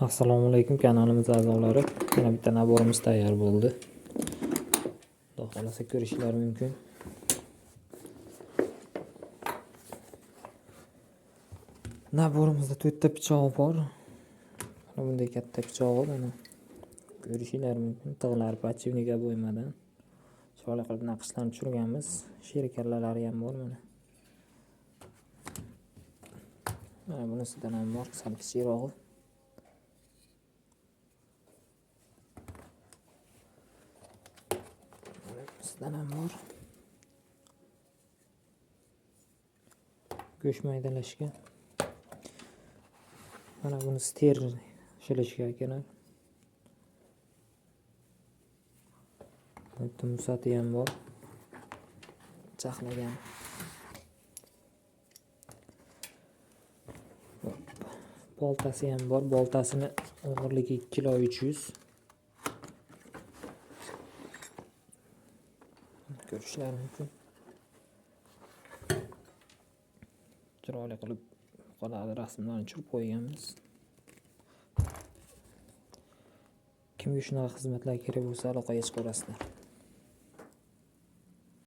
Assalomu alaykum kanalimiz a'zolari. Yana bitta naborimiz tayyor bo'ldi. Xudo xolasa ko'rishingiz mumkin. Naborimizda 4 ta pichoq bor. Mana bunday katta pichog'i mana. Ko'rishingiz mumkin. Tig'lari pachivniga bo'ymadan. Chiroyli qilib naqshlarni tushirganmiz. Sherikallalari ham bor mana. Mana bunisidan ham bor, sal kichikroq. Bunisidan ham bor. Go'sht maydalashga. Mana bunisi teri shilishga kerak. Bitta musati ham bor. Chaqlagan. Boltasi ham bor. Boltasini og'irligi 2 kg 300. Ko'rishingiz mumkin. Chiroyli qilib qoladi, rasmlarni tushirib qo'yganmiz. Kimga shunaqa xizmatlar kerak bo'lsa aloqaga chiqaverasizlar.